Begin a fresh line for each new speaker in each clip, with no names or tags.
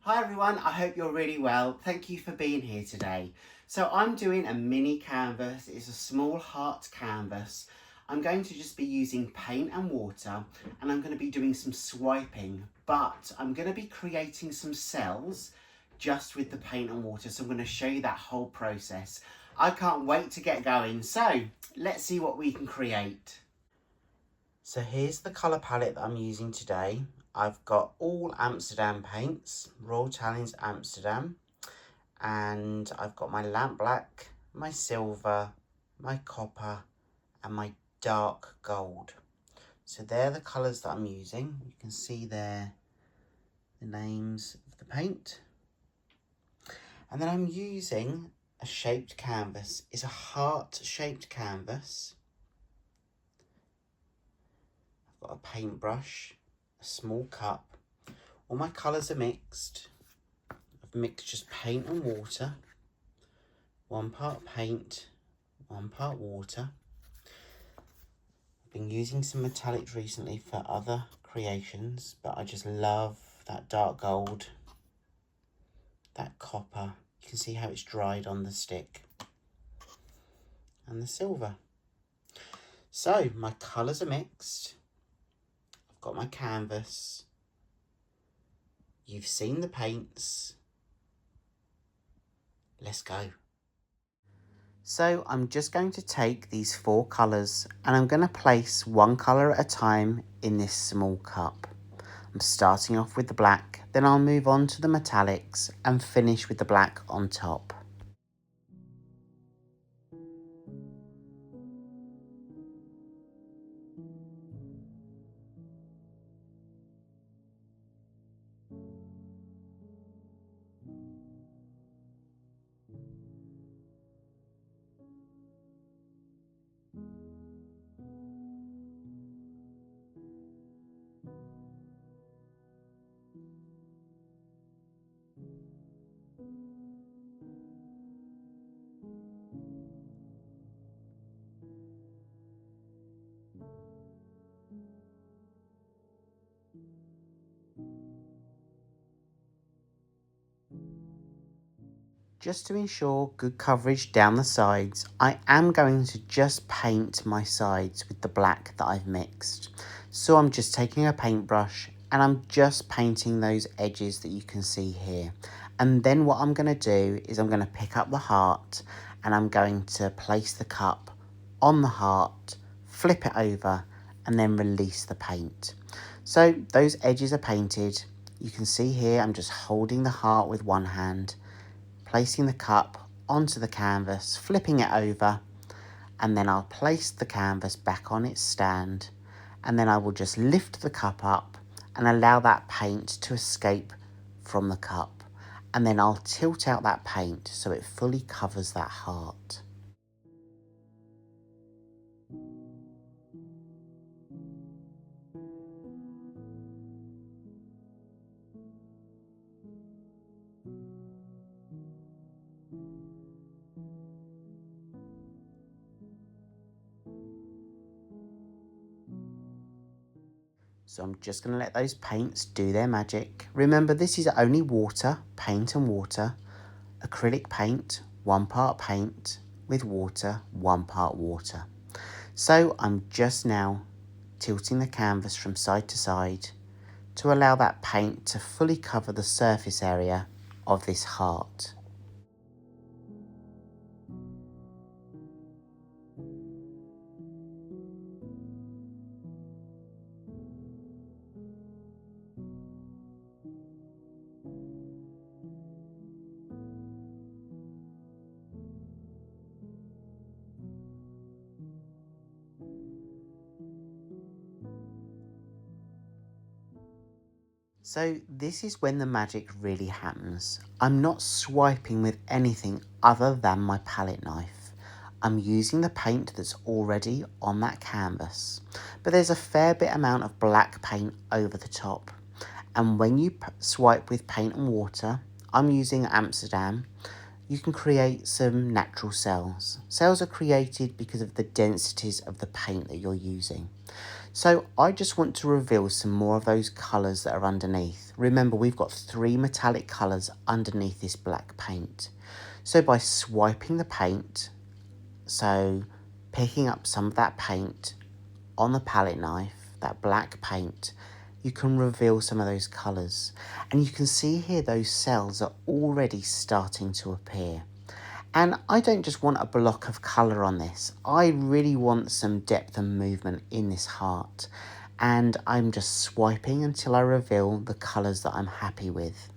Hi everyone, I hope you're really well. Thank you for being here today. So I'm doing a mini canvas. It's a small heart canvas. I'm going to just be using paint and water, and I'm going to be doing some swiping, but I'm going to be creating some cells just with the paint and water. So I'm going to show you that whole process. I can't wait to get going. So let's see what we can create. So here's the colour palette that I'm using today. I've got all Amsterdam paints, Royal Challenge Amsterdam, and I've got my lamp black, my silver, my copper, and my dark gold. So they're the colours that I'm using. You can see there the names of the paint. And then I'm using a shaped canvas. It's a heart-shaped canvas. I've got a paintbrush, a small cup. All my colours are mixed. I've mixed just paint and water. 1 part paint, 1 part water. I've been using some metallics recently for other creations, but I just love that dark gold, that copper. You can see how it's dried on the stick. And the silver. So my colours are mixed. I've got my canvas. You've seen the paints. Let's go. So I'm just going to take these 4 colours and I'm going to place 1 colour at a time in this small cup. I'm starting off with the black, then I'll move on to the metallics and finish with the black on top. Just to ensure good coverage down the sides, I am going to just paint my sides with the black that I've mixed. So I'm just taking a paintbrush and I'm just painting those edges that you can see here. And then what I'm going to do is I'm going to pick up the heart and I'm going to place the cup on the heart, flip it over and then release the paint. So those edges are painted. You can see here I'm just holding the heart with one hand, placing the cup onto the canvas, flipping it over, and then I'll place the canvas back on its stand, and then I will just lift the cup up and allow that paint to escape from the cup, and then I'll tilt out that paint so it fully covers that heart. So I'm just going to let those paints do their magic. Remember, this is only water, paint and water, acrylic paint, 1 part paint with water, 1 part water. So I'm just now tilting the canvas from side to side to allow that paint to fully cover the surface area of this heart. So this is when the magic really happens. I'm not swiping with anything other than my palette knife. I'm using the paint that's already on that canvas, but there's a fair bit amount of black paint over the top. And when you swipe with paint and water, I'm using Amsterdam, you can create some natural cells. Cells are created because of the densities of the paint that you're using. So I just want to reveal some more of those colours that are underneath. Remember, we've got 3 metallic colours underneath this black paint. So by swiping the paint, so picking up some of that paint on the palette knife, that black paint, you can reveal some of those colours. And you can see here those cells are already starting to appear. And I don't just want a block of colour on this. I really want some depth and movement in this heart. And I'm just swiping until I reveal the colours that I'm happy with.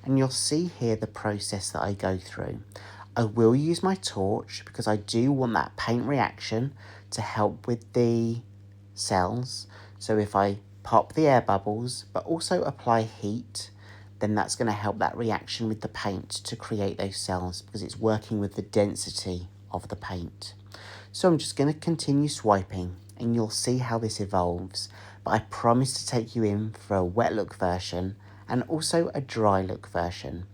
And you'll see here the process that I go through. I will use my torch because I do want that paint reaction to help with the cells. So if I pop the air bubbles, but also apply heat, then that's going to help that reaction with the paint to create those cells because it's working with the density of the paint. So I'm just going to continue swiping and you'll see how this evolves. But I promise to take you in for a wet look version and also a dry look version.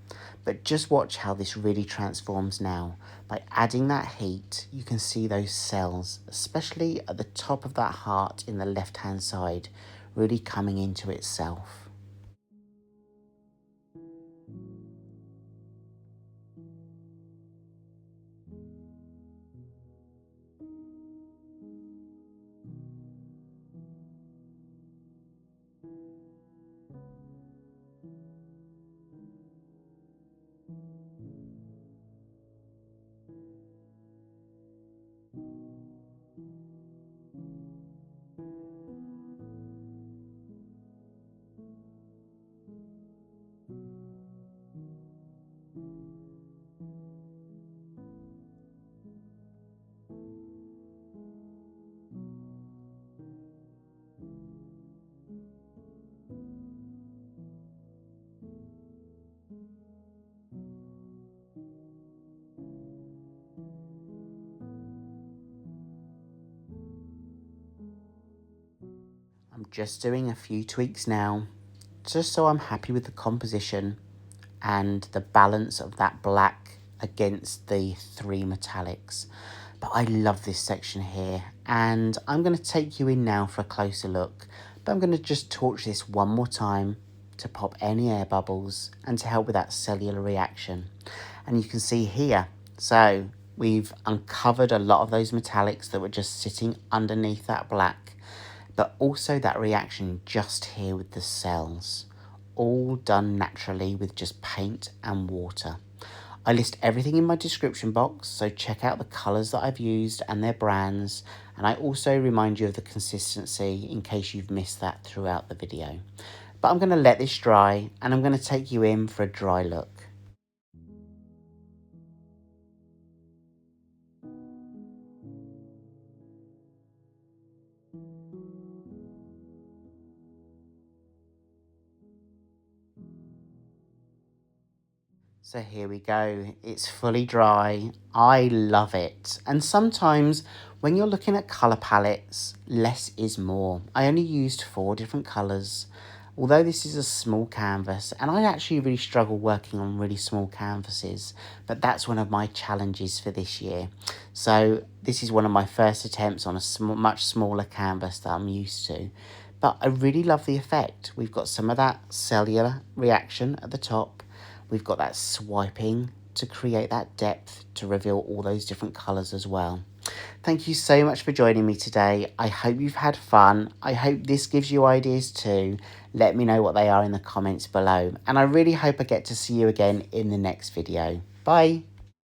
But just watch how this really transforms now. By adding that heat, you can see those cells, especially at the top of that heart in the left-hand side, really coming into itself. I'm just doing a few tweaks now, just so I'm happy with the composition and the balance of that black against the 3 metallics. But I love this section here, and I'm going to take you in now for a closer look. But I'm going to just torch this one more time to pop any air bubbles and to help with that cellular reaction. And you can see here, so we've uncovered a lot of those metallics that were just sitting underneath that black, but also that reaction just here with the cells, all done naturally with just paint and water. I list everything in my description box, so check out the colours that I've used and their brands, and I also remind you of the consistency in case you've missed that throughout the video. But I'm going to let this dry and I'm going to take you in for a dry look. So here we go, it's fully dry. I love it. And sometimes when you're looking at colour palettes, less is more. I only used 4 different colours. Although this is a small canvas, and I actually really struggle working on really small canvases, but that's one of my challenges for this year. So this is one of my first attempts on a much smaller canvas that I'm used to. But I really love the effect. We've got some of that cellular reaction at the top. We've got that swiping to create that depth to reveal all those different colours as well. Thank you so much for joining me today. I hope you've had fun. I hope this gives you ideas too. Let me know what they are in the comments below. And I really hope I get to see you again in the next video. Bye.